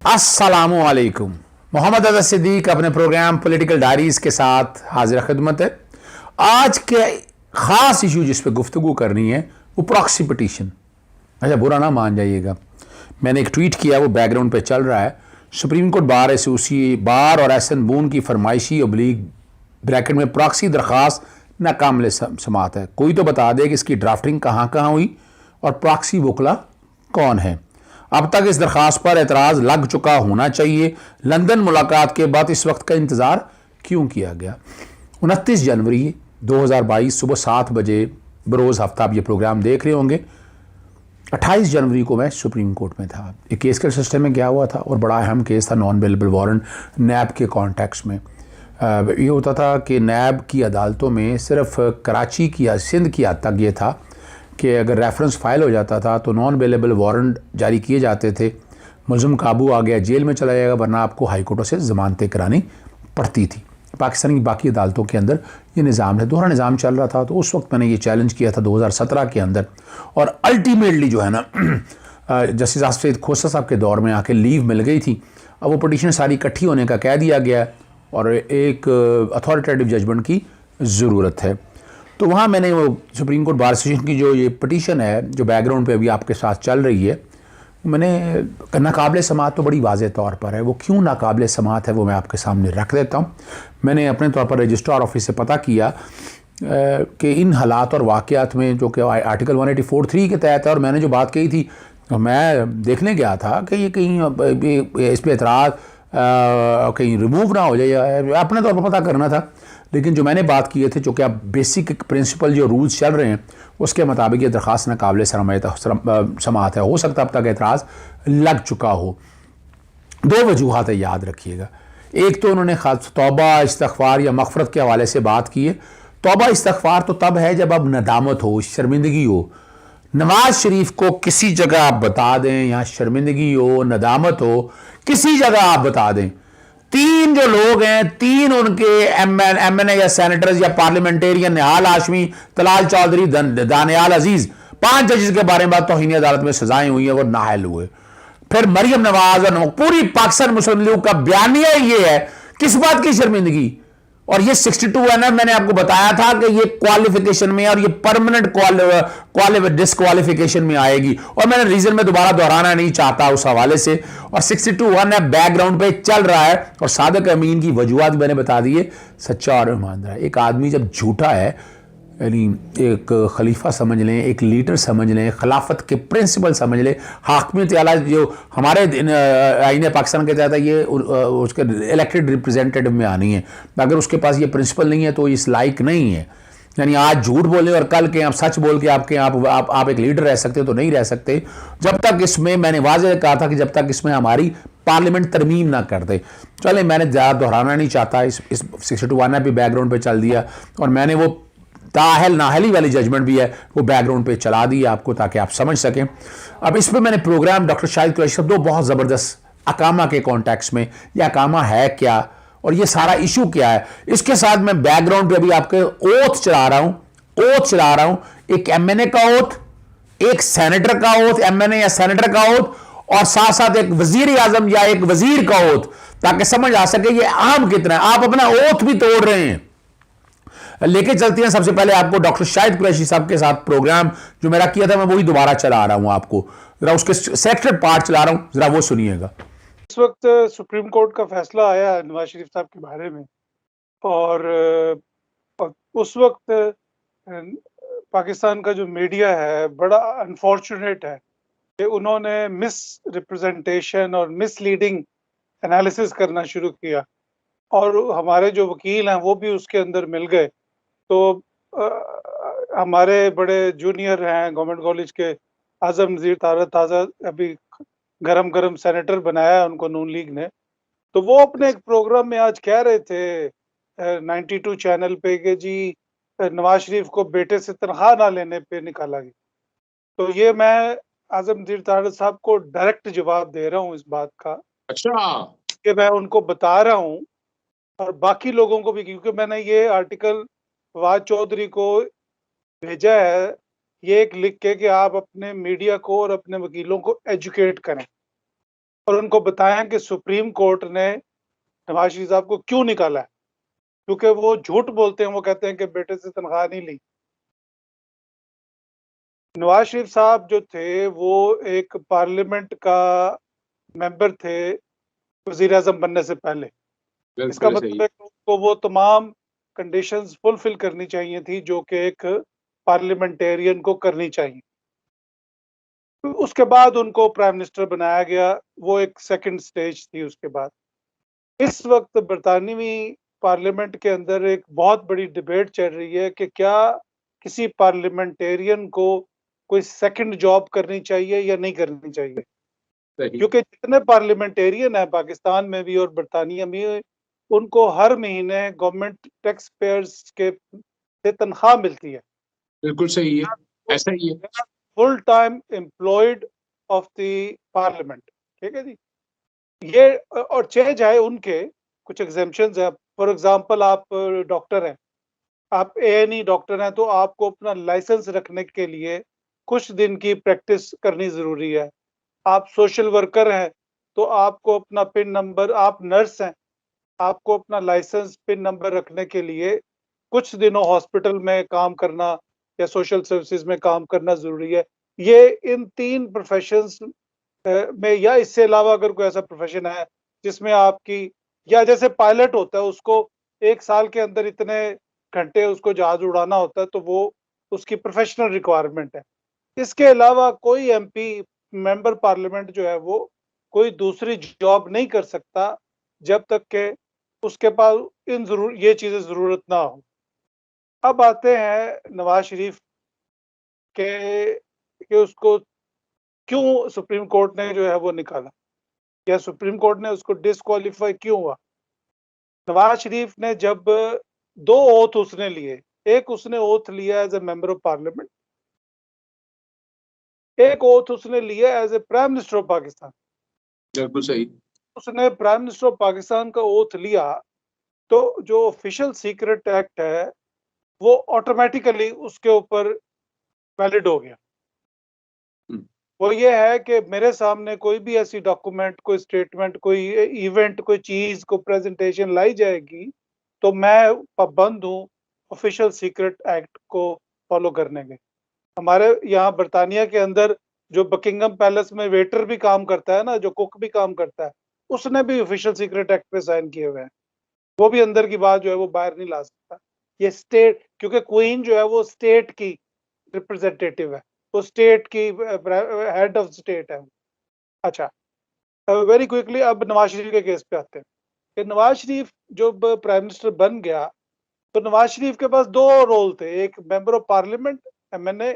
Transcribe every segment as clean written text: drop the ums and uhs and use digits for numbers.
अस्सलामुअलैकुम। मोहम्मद अज़हर सिद्दीक अपने programme political diaries के साथ हाजिर खिदमत है। आज के ख़ास इशू जिस पर गुफ्तगू करनी है वो प्रॉक्सी पिटीशन। अच्छा, बुरा ना मान जाइएगा, मैंने एक ट्वीट किया, वो बैकग्राउंड पे चल रहा है। सुप्रीम कोर्ट बार एसोसिएशन बार और एहसन बून की फरमाइशी ओब्लिक ब्रैकेट में प्रॉक्सी दरख्वास्त नाकाबिल समात है। कोई तो बता दे कि इसकी ड्राफ्टिंग कहाँ कहाँ हुई और प्रॉक्सी वकला कौन है। अब तक इस दरख्वास्त पर एतराज़ लग चुका होना चाहिए। लंदन मुलाकात के बाद इस वक्त का इंतज़ार क्यों किया गया। 29 जनवरी 2022 सुबह 7 बजे बरोज़ हफ्ता आप ये प्रोग्राम देख रहे होंगे। 28 जनवरी को मैं सुप्रीम कोर्ट में था। एक केस के सिस्टम में क्या हुआ था और बड़ा अहम केस था, नॉन बेलेबल वारंट नैब के कॉन्टेक्स्ट में। ये होता था कि नैब की अदालतों में सिर्फ कराची की या सिंध की हद तक ये था कि अगर रेफरेंस फाइल हो जाता था तो नॉन बेलेबल वारंट जारी किए जाते थे, मुलज़िम काबू आ गया जेल में चला जाएगा, वरना आपको हाई कोर्टों से ज़मानतें करानी पड़ती थी। पाकिस्तान की बाकी अदालतों के अंदर ये निज़ाम है, दोहरा निज़ाम चल रहा था। तो उस वक्त मैंने ये चैलेंज किया था 2017 के अंदर, और अल्टीमेटली जो है ना जस्टिस आसिफ सईद खोसा साहब के दौर में आके लीव मिल गई थी। अब वो पटिशन सारी इकट्ठी होने का कह दिया गया और एक अथॉरिटेटिव जजमेंट की ज़रूरत है। तो वहाँ मैंने वो सुप्रीम कोर्ट बार एसोसिएशन की जो ये पटिशन है जो बैकग्राउंड पे अभी आपके साथ चल रही है, मैंने नाकाबिल समात तो बड़ी वाज़ेह तौर पर है। वो क्यों नाकाबिल समात है वो मैं आपके सामने रख देता हूँ। मैंने अपने तौर पर रजिस्ट्रार ऑफिस से पता किया कि इन हालात और वाक़यात में जो कि आर्टिकल 184(3) के तहत है, और मैंने जो बात कही थी मैं देखने गया था कि ये कहीं इस पर एतराज़ कहीं रिमूव ना हो जाए, अपने तौर पर पता करना था। लेकिन जो मैंने बात किए थे, जो कि आप बेसिक प्रिंसिपल जो रूल्स चल रहे हैं उसके मुताबिक ये दरख्वास्त नाकाबिल समात है। हो सकता अब तक एतराज़ लग चुका हो। दो वजूहात है, याद रखिएगा। एक तो उन्होंने खास तौबा इस्तग़फ़ार या मग़फ़रत के हवाले से बात की है। तौबा इस्तग़फ़ार तो तब है जब अब नदामत हो, शर्मिंदगी हो। नवाज शरीफ को किसी जगह आप बता दें, यहाँ शर्मिंदगी हो, नदामत हो, किसी जगह आप बता दें, तीन जो लोग हैं, तीन उनके एमएनए या सेनेटर्स या पार्लियामेंटेरियन, निहाल हाशमी, तलाल चौधरी, दानियाल अजीज, 5 जजेस के बारे में तौहीन अदालत में सजाएं हुई हैं, वो नाअहल हुए। फिर मरियम नवाज और पूरी पाकिस्तान मुस्लिम लीग का बयानिया ये है, किस बात की शर्मिंदगी। और ये 62 है ना, मैंने आपको बताया था कि ये क्वालिफिकेशन में और ये परमानेंट डिस्क्वालिफिकेशन में आएगी, और मैंने रीजन में दोबारा दोहराना नहीं चाहता उस हवाले से। और 62(1) है, बैकग्राउंड पे चल रहा है। और सादिक अमीन की वजूहत मैंने बता दी है, सच्चा और ईमानदार। एक आदमी जब झूठा है, यानी एक खलीफा समझ लें, एक लीडर समझ लें, खिलाफत के प्रिंसिपल समझ लें, हाकमियत आला जो हमारे आईन पाकिस्तान के तहत है, ये उसके इलेक्टेड रिप्रेजेंटेटिव में आनी है। अगर उसके पास ये प्रिंसिपल नहीं है तो इस लायक नहीं है। यानी आज झूठ बोले और कल के आप सच बोल के आप एक लीडर रह सकते हो तो नहीं रह सकते, जब तक इसमें, मैंने वाज़ेह कहा था कि जब तक इसमें हमारी पार्लियामेंट तरमीम ना कर दे। चले, मैंने ज़्यादा दोहराना नहीं चाहता, इस 62 भी बैकग्राउंड पर चल दिया, और मैंने वो ताहल नाहली वाली जजमेंट भी है वो बैकग्राउंड पे चला दी आपको ताकि आप समझ सकें। अब इस पर मैंने प्रोग्राम डॉक्टर शाहिद कुरैशी साहब, दो बहुत ज़बरदस्त अकामा के कॉन्टेक्स्ट में, यह अकामा है क्या और ये सारा इशू क्या है, इसके साथ मैं बैकग्राउंड पे अभी आपके ओथ चला रहा हूँ। एक एमएनए का ओथ, एक सेनेटर का ओथ, एमएनए या सेनेटर का ओथ, और साथ साथ एक वजीर आजम या एक वजीर का ओथ, ताकि समझ आ सके ये आम कितना है। आप अपना ओथ भी तोड़ रहे हैं। लेके चलती हैं सबसे पहले आपको डॉक्टर शाहिद कुरैशी साहब के साथ प्रोग्राम जो मेरा किया था, मैं वही दोबारा चला रहा हूं आपको, जरा उसके सेलेक्टेड पार्ट चला रहा हूं, जरा वो सुनिएगा। इस वक्त सुप्रीम कोर्ट का फैसला आया नवाज शरीफ साहब के बारे में, और उस वक्त पाकिस्तान का जो मीडिया है बड़ा अनफॉर्चुनेट है कि उन्होंने मिस रिप्रेजेंटेशन और मिसलीडिंग एनालिसिस करना शुरू किया, और हमारे जो वकील हैं वो भी उसके अंदर मिल गए। तो हमारे बड़े जूनियर हैं गवर्नमेंट कॉलेज के आजम नज़ीर ताज़ा अभी गरम गरम सेनेटर बनाया है उनको नून लीग ने। तो वो अपने एक प्रोग्राम में आज कह रहे थे 92 चैनल पे कि जी नवाज शरीफ को बेटे से तनख्वाह ना लेने पे निकाला गया। तो ये मैं आजम नज़ीर ताज़ा साहब को डायरेक्ट जवाब दे रहा हूँ इस बात का, अच्छा, कि मैं उनको बता रहा हूँ और बाकी लोगों को भी, क्योंकि मैंने ये आर्टिकल फवाद चौधरी को भेजा है, ये एक लिख के कि आप अपने मीडिया को और अपने वकीलों को एजुकेट करें। और उनको बताया कि सुप्रीम कोर्ट ने नवाज शरीफ साहब को क्यों निकाला है, क्योंकि वो झूठ बोलते हैं। वो कहते हैं कि बेटे से तनख्वाह नहीं ली। नवाज शरीफ साहब जो थे वो एक पार्लियामेंट का मेंबर थे वजीर आजम बनने से पहले। इसका बिल्कुल सही मतलब है कि उनको वो तमाम कंडीशंस फुलफिल करनी चाहिए थी जो कि एक पार्लियामेंटेरियन को करनी चाहिए। तो उसके बाद उनको प्राइम मिनिस्टर बनाया गया। वो एक सेकंड स्टेज थी उसके बाद। इस वक्त बरतानवी पार्लियामेंट के अंदर एक बहुत बड़ी डिबेट चल रही है कि क्या किसी पार्लियामेंटेरियन को कोई सेकंड जॉब करनी चाहिए या नहीं करनी चाहिए, सही क्योंकि जितने पार्लियामेंटेरियन हैं पाकिस्तान में भी और बरतानिया में, उनको हर महीने गवर्नमेंट टैक्स पेयर्स के से तनख्वाह मिलती है। बिल्कुल सही है, ऐसा ही है। Full time employed of the parliament. ठीक है जी। ये और चेंज है उनके कुछ एग्जेम्पशंस है। फॉर एग्जांपल आप डॉक्टर हैं, आप A&E डॉक्टर हैं, तो आपको अपना लाइसेंस रखने के लिए कुछ दिन की प्रैक्टिस करनी जरूरी है। आप सोशल वर्कर हैं, तो आपको अपना पिन नंबर, आप नर्स हैं, आपको अपना लाइसेंस पिन नंबर रखने के लिए कुछ दिनों हॉस्पिटल में काम करना या सोशल सर्विसेज में काम करना जरूरी है। ये इन 3 प्रोफेशंस में, या इससे अलावा अगर कोई ऐसा प्रोफेशन है जिसमें आपकी, या जैसे पायलट होता है उसको 1 साल के अंदर इतने घंटे उसको जहाज उड़ाना होता है, तो वो उसकी प्रोफेशनल रिक्वायरमेंट है। इसके अलावा कोई MP मेंबर पार्लियामेंट जो है वो कोई दूसरी जॉब नहीं कर सकता जब तक के उसके पास ये चीजें जरूरत ना हो। अब आते हैं नवाज शरीफ के उसको क्यों सुप्रीम कोर्ट ने जो है वो निकाला, या सुप्रीम कोर्ट ने उसको डिस्क्वालीफाई क्यों हुआ। नवाज शरीफ ने जब 2 ओथ उसने लिए, एक उसने ओथ लिया as a member of parliament, एक ओथ उसने लिया as a prime minister of Pakistan. बिल्कुल सही। उसने प्राइम मिनिस्टर ऑफ पाकिस्तान का ओथ लिया, तो जो ऑफिशियल सीक्रेट एक्ट है वो ऑटोमेटिकली उसके ऊपर वैलिड हो गया। हम्म, वो ये है कि मेरे सामने कोई भी ऐसी डॉक्यूमेंट, कोई स्टेटमेंट, कोई इवेंट, कोई चीज को प्रेजेंटेशन लाई जाएगी, तो मैं पाबंद हूँ ऑफिशियल सीक्रेट एक्ट को फॉलो करने के। हमारे यहाँ बरतानिया के अंदर जो बकिंगम पैलेस में वेटर भी काम करता है ना, जो कुक भी काम करता है, उसने भी ऑफिशियल सीक्रेट एक्ट पे साइन किए हुए हैं। वो भी अंदर की बात जो है वो बाहर नहीं ला सकता। ये स्टेट, क्योंकि क्वीन जो है वो स्टेट की रिप्रेजेंटेटिव है, वो स्टेट की हेड ऑफ स्टेट है। अच्छा, वेरी क्विकली अब नवाज शरीफ के केस पे आते हैं कि नवाज शरीफ जब प्राइम मिनिस्टर बन गया, तो नवाज शरीफ के पास 2 रोल थे, एक मेंबर ऑफ पार्लियामेंट MNA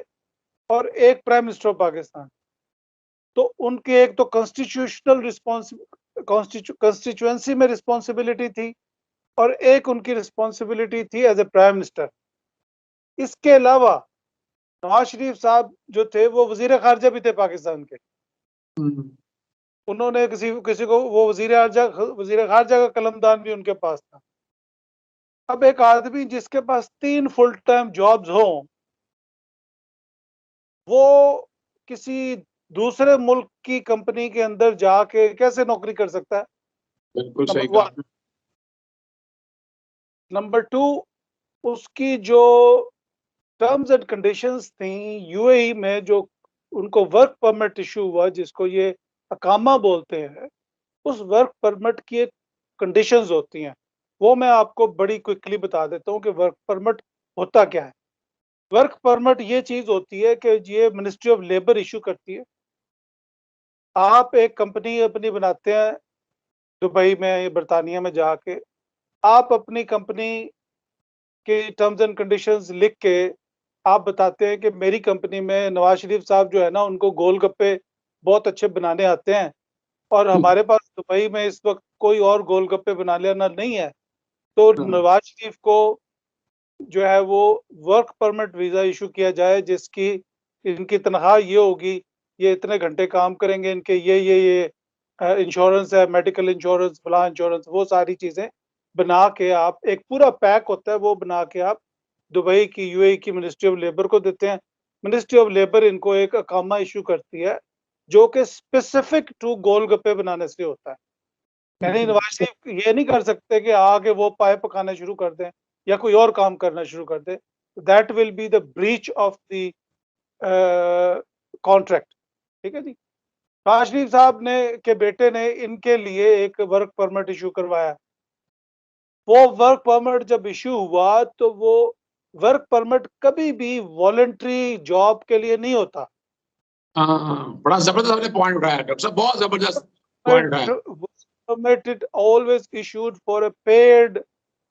और एक प्राइम मिनिस्टर ऑफ पाकिस्तान। तो उनके एक तो कॉन्स्टिट्यूशनल कॉन्स्टिट्यूएंसी में रिस्पॉन्सिबिलिटी थी, और एक उनकी रिस्पॉन्सिबिलिटी थी एज ए प्राइम मिनिस्टर। इसके अलावा नवाज शरीफ साहब जो थे वो वजीर खारजा भी थे पाकिस्तान के। हम्म, उन्होंने किसी किसी को वो वजीर खारजा का कलमदान भी उनके पास था। अब एक आदमी जिसके पास 3 फुल टाइम जॉब्स हों, वो किसी दूसरे मुल्क की कंपनी के अंदर जाके कैसे नौकरी कर सकता है? बिल्कुल सही नंबर कहा। 1। नंबर 2, उसकी जो टर्म्स एंड कंडीशंस थी UAE में, जो उनको वर्क परमिट इशू हुआ जिसको ये अकामा बोलते हैं, उस वर्क परमिट की एक कंडीशंस होती हैं। वो मैं आपको बड़ी क्विकली बता देता हूँ कि वर्क परमिट होता क्या है। वर्क परमिट ये चीज होती है कि ये मिनिस्ट्री ऑफ लेबर इशू करती है। आप एक कंपनी अपनी बनाते हैं दुबई में या बरतानिया में जाके, आप अपनी कंपनी के टर्म्स एंड कंडीशंस लिख के आप बताते हैं कि मेरी कंपनी में नवाज शरीफ साहब जो है ना, उनको गोलगप्पे बहुत अच्छे बनाने आते हैं, और हमारे पास दुबई में इस वक्त कोई और गोलगप्पे बनाने वाला नहीं है। तो हाँ, नवाज शरीफ को जो है वो वर्क परमिट वीजा इशू किया जाए, जिसकी इनकी तनख्वाह ये होगी, ये इतने घंटे काम करेंगे, इनके ये इंश्योरेंस है, मेडिकल इंश्योरेंस, फला इंश्योरेंस, वो सारी चीजें बना के आप, एक पूरा पैक होता है, वो बना के आप दुबई की UAE की मिनिस्ट्री ऑफ लेबर को देते हैं। मिनिस्ट्री ऑफ लेबर इनको एक अकामा इशू करती है जो कि स्पेसिफिक टू गोलगप्पे बनाने से होता है। यानी नवाज शरीफ ये नहीं कर सकते कि आके वो पाए पकाना शुरू कर दें या कोई और काम करना शुरू कर दें। That will be the breach of the contract. ठीक है जी। नवाज शरीफ साहब ने के बेटे ने इनके लिए एक वर्क परमिट इशू करवाया। वो वर्क परमिट जब इशू हुआ तो वो वर्क परमिट कभी भी वॉलंटरी जॉब के लिए नहीं होता। हाँ, बड़ा जबरदस्त आपने पॉइंट उठाया डॉक्टर साहब, बहुत जबरदस्त पॉइंट उठाया। Permit it always issued for a paid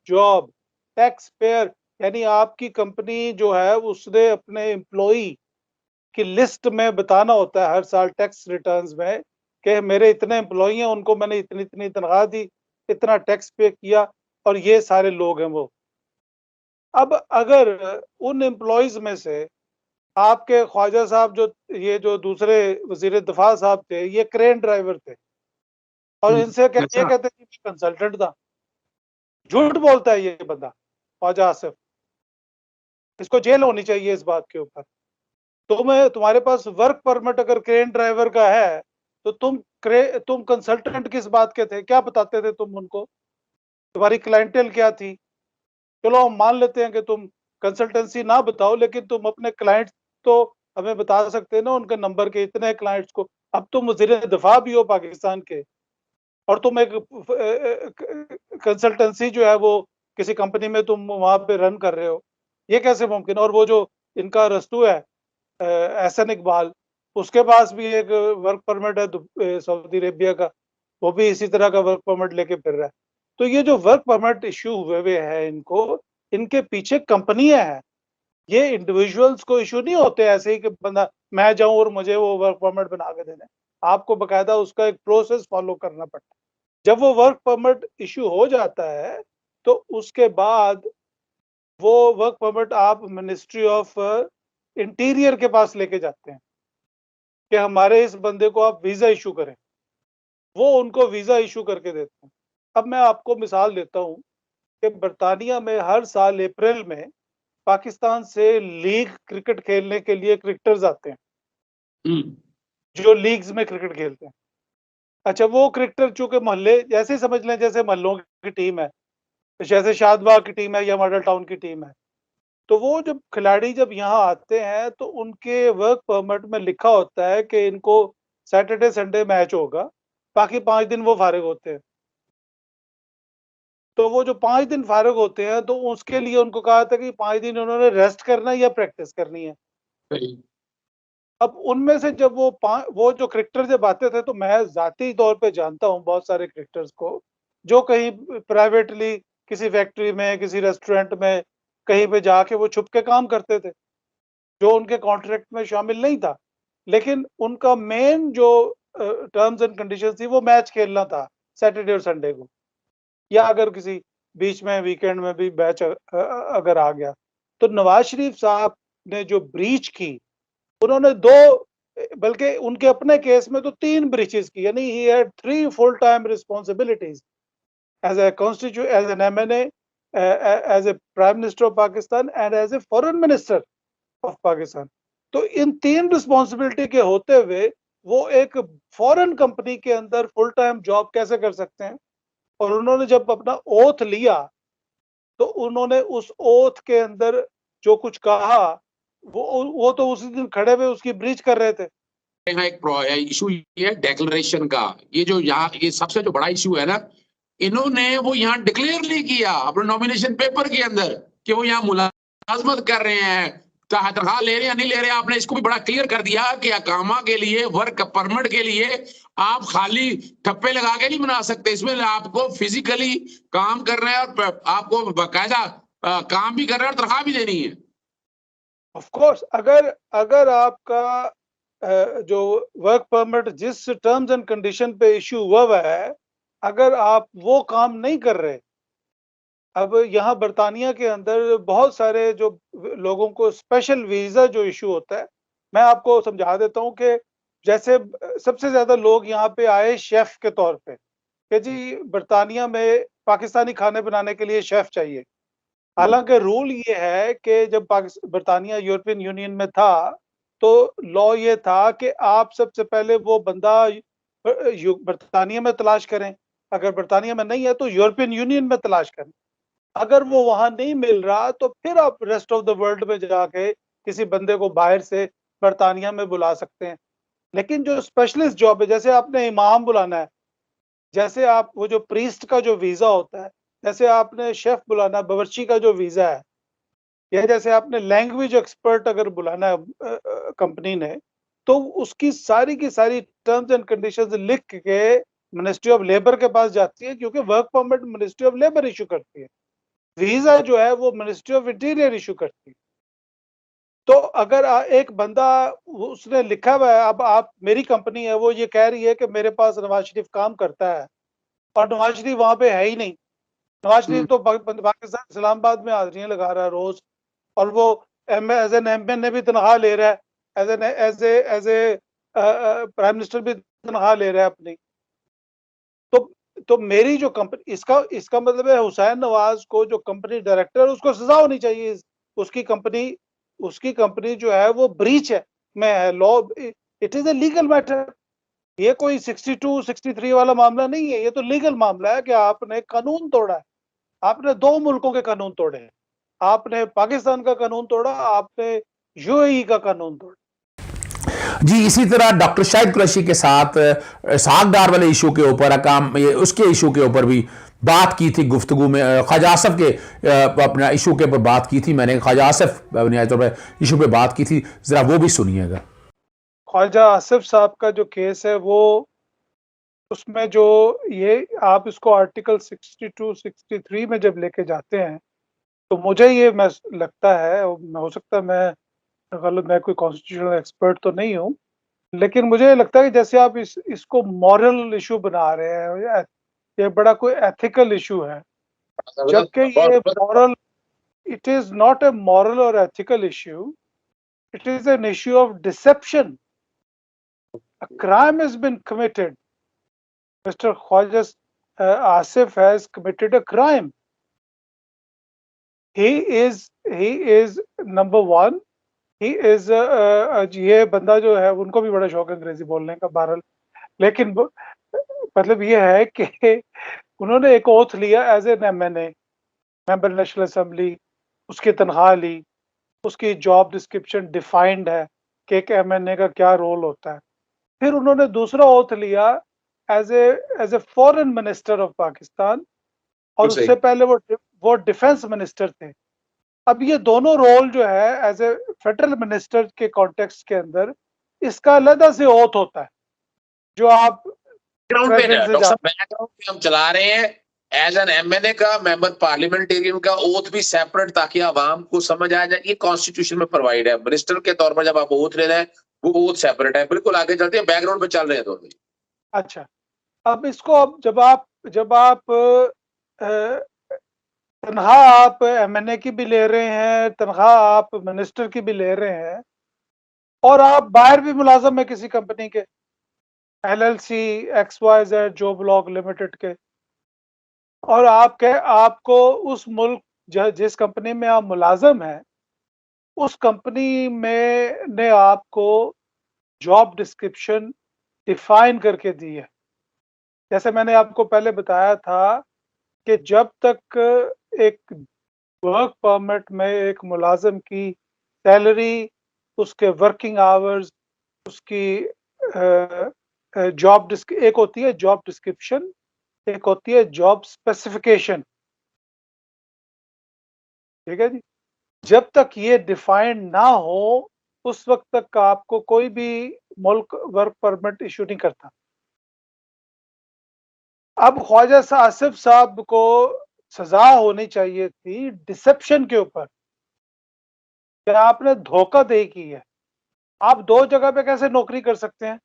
job, tax payer. यानी आपकी कंपनी जो है उसने अपने एम्प्लॉई की लिस्ट में बताना होता है हर साल टैक्स रिटर्न्स में कि मेरे इतने एम्प्लॉई हैं, उनको मैंने इतनी इतनी तनख्वाह दी, इतना टैक्स पे किया और ये सारे लोग हैं वो। अब अगर उन एम्प्लॉइज में से आपके ख्वाजा साहब जो दूसरे वजीर दिफा साहब थे, ये क्रेन ड्राइवर थे और इनसे ये अच्छा, कहते थे कि कंसल्टेंट था। झूठ बोलता है ये बंदा ख्वाजा आसिफ, इसको जेल होनी चाहिए इस बात के ऊपर। तुम्हारे पास वर्क परमिट अगर क्रेन ड्राइवर का है तो तुम कंसल्टेंट किस बात के थे? क्या बताते थे तुम उनको? तुम्हारी क्लाइंटेल क्या थी? चलो हम मान लेते हैं कि तुम कंसल्टेंसी ना बताओ, लेकिन तुम अपने क्लाइंट्स तो हमें बता सकते हैं ना, उनके नंबर के इतने क्लाइंट्स को। अब तुम वजीर दिफा भी हो पाकिस्तान के और तुम एक कंसल्टेंसी जो है वो किसी कंपनी में तुम वहां पे रन कर रहे हो, ये कैसे मुमकिन? और वो जो इनका रस्तू है एहसन इकबाल, उसके पास भी एक वर्क परमिट है सऊदी अरेबिया का, वो भी इसी तरह का वर्क परमिट लेके फिर रहा है। तो ये जो वर्क परमिट इशू हुए हैं इनको, इनके पीछे कंपनियां हैं। ये इंडिविजुअल्स को इशू नहीं होते ऐसे ही कि बंदा मैं जाऊं और मुझे वो वर्क परमिट बना के देना। आपको बकायदा उसका एक प्रोसेस फॉलो करना पड़ता है। जब वो वर्क परमिट इशू हो जाता है तो उसके बाद वो वर्क परमिट आप मिनिस्ट्री ऑफ इंटीरियर के पास लेके जाते हैं कि हमारे इस बंदे को आप वीजा इशू करें। वो उनको वीजा इशू करके देते हैं। अब मैं आपको मिसाल देता हूँ कि बरतानिया में हर साल अप्रैल में पाकिस्तान से लीग क्रिकेट खेलने के लिए क्रिकेटर्स आते हैं हम्म, जो लीग्स में क्रिकेट खेलते हैं। अच्छा, वो क्रिकेटर चूंकि मोहल्ले जैसे ही समझ लें जैसे मोहल्लों की टीम है, जैसे शादबाग की टीम है या मॉडल टाउन की टीम है, तो वो जब खिलाड़ी जब यहाँ आते हैं तो उनके वर्क परमिट में लिखा होता है कि इनको सैटरडे संडे मैच होगा, बाकी 5 दिन वो फारिग होते हैं। तो वो जो 5 दिन फारिग होते हैं तो उसके लिए उनको कहा था कि 5 दिन उन्होंने रेस्ट करना है या प्रैक्टिस करनी है। सही। अब उनमें से जब वो जो क्रिकेटर जब आते थे, तो मैं जाती तौर पे जानता हूँ बहुत सारे क्रिकेटर्स को जो कहीं प्राइवेटली किसी फैक्ट्री में, किसी रेस्टोरेंट में, कहीं पे जाके वो छुप के काम करते थे, जो उनके कॉन्ट्रैक्ट में शामिल नहीं था। लेकिन उनका मेन जो टर्म्स एंड कंडीशंस थी वो मैच खेलना था सैटरडे और संडे को, या अगर किसी बीच में वीकेंड में भी मैच अगर आ गया। तो नवाज शरीफ साहब ने जो ब्रीच की, उन्होंने दो, बल्कि उनके अपने केस में तो 3 ब्रीचेस की। यानी ही had 3 full time responsibilities as a constituent, as an MNA, as a prime minister of Pakistan and as a foreign minister of Pakistan. तो इन 3 रिस्पांसिबिलिटी के होते हुए वो एक फॉरेन कंपनी के अंदर फुल टाइम जॉब कैसे कर सकते हैं? और उन्होंने जब अपना ओथ लिया तो उन्होंने उस ओथ के अंदर जो कुछ कहा, वो तो उसी दिन खड़े हुए उसकी ब्रीच कर रहे थे। यहाँ एक इशू ये है डिक्लेरेशन का। ये जो यहाँ ये सबसे जो बड़ा इशू है ना, इन्होंने वो यहाँ डिक्लेयर नहीं किया अपने नॉमिनेशन पेपर के अंदर कि वो यहाँ मुलाजमत कर रहे हैं, तनख्वाह ले रहे हैं या नहीं ले रहे हैं। आपने इसको भी बड़ा क्लियर कर दिया कि अकामा के लिए, वर्क परमिट के लिए आप खाली ठप्पे लगा के नहीं बना सकते। इसमें आपको फिजिकली काम कर रहे हैं और आपको बाकायदा काम भी कर रहे हैं और तनख्वाह भी देनी है। ऑफ कोर्स, अगर अगर आपका जो वर्क परमिट जिस टर्म्स एंड कंडीशन पे इशू हुआ है, अगर आप वो काम नहीं कर रहे। अब यहाँ बरतानिया के अंदर बहुत सारे जो लोगों को स्पेशल वीजा जो इशू होता है, मैं आपको समझा देता हूँ कि जैसे सबसे ज्यादा लोग यहाँ पे आए शेफ के तौर पे कि जी बरतानिया में पाकिस्तानी खाने बनाने के लिए शेफ चाहिए। हालांकि रूल ये है कि जब बरतानिया यूरोपियन यूनियन में था तो लॉ ये था कि आप सबसे पहले वो बंदा बरतानिया में तलाश करें, अगर बरतानिया में नहीं है तो यूरोपियन यूनियन में तलाश करें, अगर वो वहां नहीं मिल रहा तो फिर आप रेस्ट ऑफ द वर्ल्ड में जाके किसी बंदे को बाहर से बरतानिया में बुला सकते हैं। लेकिन जो स्पेशलिस्ट जॉब है, जैसे आपने इमाम बुलाना है, जैसे आप वो जो प्रीस्ट का जो वीजा होता है, जैसे आपने शेफ बुलाना है, बावर्ची का जो वीजा है, या जैसे आपने लैंग्वेज एक्सपर्ट अगर बुलाना है कंपनी ने, तो उसकी सारी की सारी टर्म्स एंड कंडीशंस लिख के मिनिस्ट्री ऑफ लेबर के पास जाती है, क्योंकि work permit ministry of labour issue करती है, वीजा जो है वो मिनिस्ट्री ऑफ इंटीरियर इशू करती है। तो अगर एक बंदा उसने लिखा हुआ है, अब आप मेरी कंपनी है, वो ये कह रही है कि मेरे पास नवाज शरीफ काम करता है और नवाज शरीफ वहां पे है ही नहीं, नवाज शरीफ तो पाकिस्तान इस्लामाबाद में हाजिरियां लगा रहा है रोज, और वो एज एन एमएन भी तनख्वाह ले रहा है, एज ए प्राइम मिनिस्टर भी तनख्वाह ले रहा है अपनी। तो मेरी जो कंपनी, इसका मतलब है हुसैन नवाज को जो कंपनी डायरेक्टर है उसको सजा होनी चाहिए। उसकी कंपनी जो है वो ब्रीच है में है law, it is a legal matter. ये कोई 62 63 वाला मामला नहीं है, ये तो लीगल मामला है कि आपने कानून तोड़ा है। आपने दो मुल्कों के कानून तोड़े हैं, आपने पाकिस्तान का कानून तोड़ा, आपने यूएई का कानून तोड़ा। जी, इसी तरह डॉक्टर शाहिद कुरैशी के साथ इसहाक डार वाले इशू के ऊपर उसके इशू के ऊपर भी बात की थी गुफ्तगू में। ख्वाजा आसिफ के अपना इशू के ऊपर बात की थी मैंने, ख्वाजा आसिफ बुनियादी तौर पर इशू पे बात की थी, जरा वो भी सुनिएगा। ख्वाजा आसिफ साहब का जो केस है वो, उसमें जो ये आप इसको आर्टिकल 62 63 में जब लेके जाते हैं, तो मुझे ये लगता है, हो सकता है मैं कोई कॉन्स्टिट्यूशनल एक्सपर्ट तो नहीं हूँ, लेकिन मुझे लगता है कि जैसे आप इसको मॉरल इशू बना रहे हैं, ये बड़ा कोई एथिकल इशू है, जबकि ये moral, it is not a moral और ethical issue, it is an issue of deception. A crime has been committed. Mr. Khwaja Asif has committed a crime. He is number one. He is ये बंदा जो है उनको भी बड़ा शौक है अंग्रेजी बोलने का बहरहाल, लेकिन मतलब ये है कि उन्होंने एक ओथ लिया as an MNA, member national assembly, उसकी तनख्वाह ली, उसकी जॉब डिस्क्रिप्शन डिफाइंड है कि एक एमएनए का क्या रोल होता है। फिर उन्होंने दूसरा ओथ लिया as a foreign minister of Pakistan, और उससे पहले वो डिफेंस मिनिस्टर थे। अब ये दोनों रोल जो है एज ए फेडरल मिनिस्टर के कॉन्टेक्स्ट के अंदर, इसका अलग से ओथ होता है जो आप बैकग्राउंड पे हम चला रहे हैं। एज एन एमएनए का, मेंबर पार्लियामेंटेरियन का ओथ भी सेपरेट, ताकि आवाम को समझ आ जाए। ये कॉन्स्टिट्यूशन में प्रोवाइड है। मिनिस्टर के तौर पर जब आप ओथ ले रहे हैं वो ओथ सेपरेट है। बिल्कुल आगे चलते हैं, बैकग्राउंड पे चल रहे हैं दोनों। अच्छा, अब इसको, अब जब आप तनख्वाह आप एमएनए की भी ले रहे हैं, तनख्वाह आप मिनिस्टर की भी ले रहे हैं, और आप बाहर भी मुलाजम है किसी कंपनी के, एलएलसी XYZ जो ब्लॉक लिमिटेड के, और आपको उस मुल्क जिस कंपनी में आप मुलाजम हैं, उस कंपनी में ने आपको जॉब डिस्क्रिप्शन डिफाइन करके दी है। जैसे मैंने आपको पहले बताया था कि जब तक एक वर्क परमिट में एक मुलाजिम की सैलरी, उसके वर्किंग आवर्स, उसकी एक होती है जॉब डिस्क्रिप्शन, एक होती है जॉब स्पेसिफिकेशन, ठीक है जी। जब तक ये डिफाइंड ना हो, उस वक्त तक आपको कोई भी मुल्क वर्क परमिट इशू नहीं करता। अब ख्वाजा आसिफ साहब को सजा होनी चाहिए थी डिसेप्शन के ऊपर, कि आपने धोखाधड़ी की है। आप दो जगह पे कैसे नौकरी कर सकते हैं?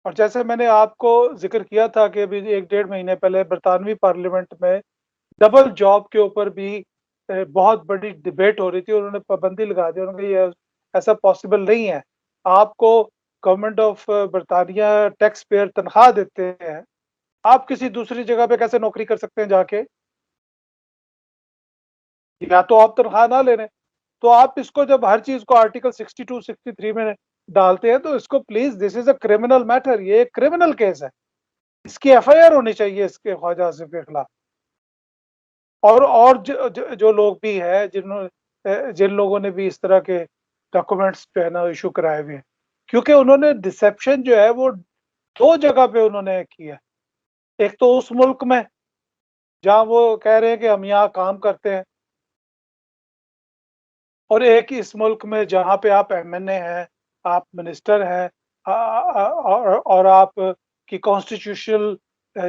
और जैसे मैंने आपको जिक्र किया था कि अभी 1-1.5 महीने पहले बरतानवी पार्लियामेंट में डबल जॉब के ऊपर भी बहुत बड़ी डिबेट हो रही थी, उन्होंने पाबंदी लगा दी। उन्होंने ये ऐसा पॉसिबल नहीं है, आपको गवर्नमेंट ऑफ बरतानिया टैक्स पेयर तनख्वाह देते हैं, आप किसी दूसरी जगह पे कैसे नौकरी कर सकते हैं जाके? या तो आप तनख्वाह ना ले रहे, तो आप इसको जब हर चीज को आर्टिकल 62 63 में डालते हैं तो इसको please, this is a criminal matter, ये एक क्रिमिनल केस है, इसकी एफआईआर होनी चाहिए इसके ख्वाजा आसिफ के खिलाफ। और जो लोग भी हैं जिन लोगों ने भी इस तरह के डॉक्यूमेंट्स जो है ना इशू कराए हुए हैं, क्योंकि उन्होंने डिसेप्शन जो है वो 2 जगह पे उन्होंने किया। एक तो उस मुल्क में जहां वो कह रहे हैं कि हम यहाँ काम करते हैं, और एक इस मुल्क में जहां पे आप एमएनए हैं, आप मिनिस्टर हैं, और आप की कॉन्स्टिट्यूशनल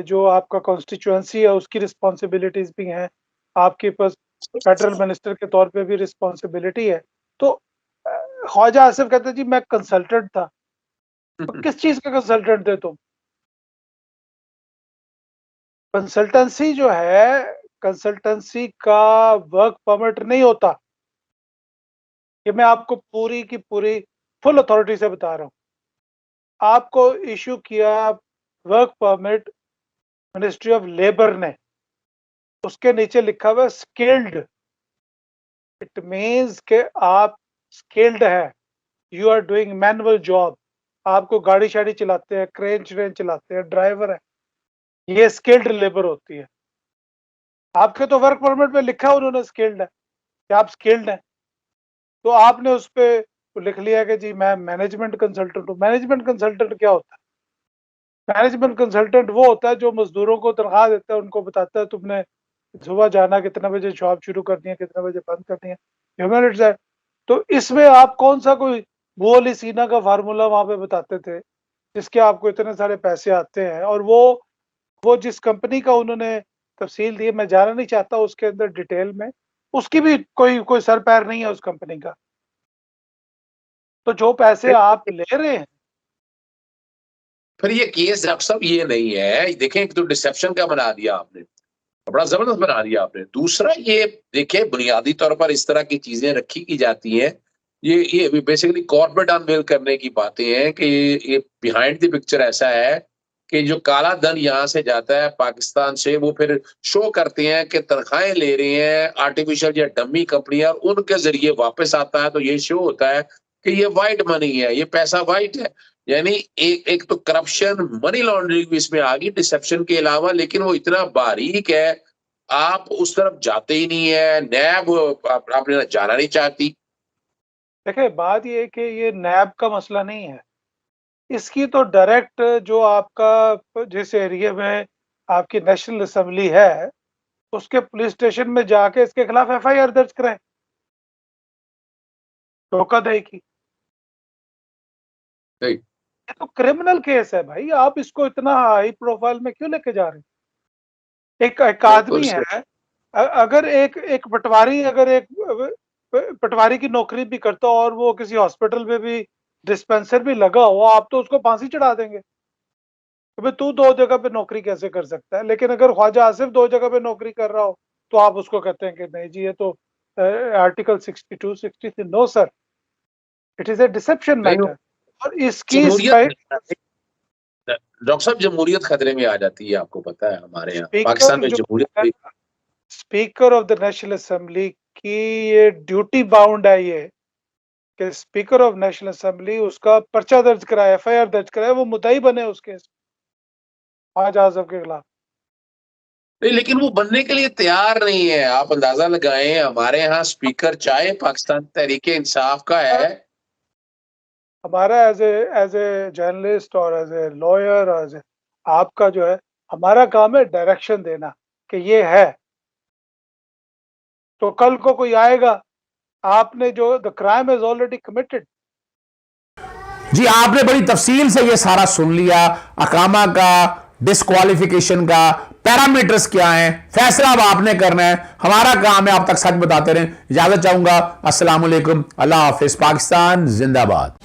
जो आपका कॉन्स्टिट्यूएंसी है उसकी रिस्पॉन्सिबिलिटीज भी हैं, आपके पास फेडरल मिनिस्टर के तौर पे भी रिस्पॉन्सिबिलिटी है। तो ख्वाजा आसिफ कहते जी मैं कंसल्टेंट था। तो किस चीज का कंसल्टेंट थे तुम? कंसल्टेंसी जो है, कंसल्टेंसी का वर्क परमिट नहीं होता। ये मैं आपको पूरी की पूरी फुल अथॉरिटी से बता रहा हूँ। आपको इशू किया work permit ministry of labour ने, उसके नीचे लिखा हुआ स्किल्ड। इट मीन्स के आप स्किल्ड है, you are doing manual job, आपको गाड़ी शाड़ी चलाते हैं, क्रेन श्रेन चलाते हैं, ड्राइवर है, ये स्किल्ड लेबर होती है। आपके तो वर्क परमिट में लिखा उन्होंने स्किल्ड है कि आप स्किल्ड हैं, तो आपने उस पर लिख लिया कि जी मैं मैनेजमेंट कंसल्टेंट हूँ। मैनेजमेंट कंसल्टेंट क्या होता है? मैनेजमेंट कंसल्टेंट वो होता है जो मजदूरों को तनख्वाह देता है, उनको बताता है तुमने सुबह जाना, कितने बजे जॉब शुरू करनी है, कितने बजे बंद करनी है, ह्यूमन राइट्स है। तो इसमें आप कौन सा कोई वो अली सीना का फार्मूला वहां पे बताते थे जिसके आपको इतने सारे पैसे आते हैं? और वो जिस कंपनी का उन्होंने तफसील दी, मैं जाना नहीं चाहता उसके अंदर डिटेल में, उसकी भी कोई सर पैर नहीं है उस कंपनी का। तो जो पैसे आप ले रहे हैं, फिर ये केस डॉक्टर साहब ये नहीं है। देखें, एक तो डिसेप्शन का बना दिया आपने, बड़ा जबरदस्त बना दिया आपने। दूसरा ये देखिए, बुनियादी तौर पर इस तरह की चीजें रखी की जाती हैं, ये बेसिकली कॉर्पोरेट अनवेल करने की बातें हैं कि ये बिहाइंड द पिक्चर ऐसा है कि जो काला धन यहाँ से जाता है पाकिस्तान से, वो फिर शो करते हैं कि तनख्वाहें ले रहे हैं आर्टिफिशियल या डमी कंपनियां, उनके जरिए वापस आता है। तो ये शो होता है कि ये वाइट मनी है, ये पैसा वाइट है। यानी एक तो करप्शन, मनी लॉन्ड्रिंग भी इसमें आ गई डिसेप्शन के अलावा, लेकिन वो इतना बारीक है, आप उस तरफ जाते ही नहीं है। नैब आपने जाना नहीं चाहती। देखिए बात ये है कि ये नैब का मसला नहीं है, इसकी तो डायरेक्ट जो आपका जिस एरिया में आपकी नेशनल असेंबली है उसके पुलिस स्टेशन में जाके इसके खिलाफ एफआईआर दर्ज कराएं, धोखाधड़ी की। नहीं, ये तो क्रिमिनल केस है भाई, आप इसको इतना हाई प्रोफाइल में क्यों लेके जा रहे हैं? एक आदमी है, अगर एक पटवारी, अगर एक पटवारी की नौकरी भी करता हो और वो किसी हॉस्पिटल में भी डिस्पेंसर भी लगा हो, आप तो उसको फांसी चढ़ा देंगे तो भाई तू 2 जगह पे नौकरी कैसे कर सकता है। लेकिन अगर ख्वाजा आसिफ 2 जगह पे नौकरी कर रहा हो तो आप उसको कहते हैं कि नहीं जी ये तो article 62 63। No sir, it is a deception matter. और इसकी डॉक्टर साहब, जमहूरियत खतरे में आ जाती है, आपको पता है हमारे यहाँ स्पीकर पाकिस्तान में जमहूरियत, speaker of the national assembly की ये ड्यूटी बाउंड है ये कि स्पीकर ऑफ नेशनल असेंबली उसका पर्चा दर्ज कराए, एफआईआर दर्ज कराए, वो मुद्दाई बने उस केस ख्वाजा आसिफ के खिलाफ। नहीं, लेकिन वो बनने के लिए तैयार नहीं है। आप अंदाजा लगाएं, हमारे यहाँ स्पीकर चाहे पाकिस्तान तहरीके इंसाफ का है, हमारा एज ए जर्नलिस्ट और एज ए लॉयर और एज ए आपका जो है, हमारा काम है डायरेक्शन देना कि ये है। तो कल को कोई आएगा, आपने जो the crime is already committed. जी आपने बड़ी तफसील से ये सारा सुन लिया, अकामा का, डिस्क्वालिफिकेशन का, पैरामीटर्स क्या हैं, फैसला अब आपने करना है। हमारा काम है आप तक सच बताते रहें। इजाजत चाहूंगा। अस्सलाम वालेकुम, अल्लाह हाफिज, पाकिस्तान जिंदाबाद।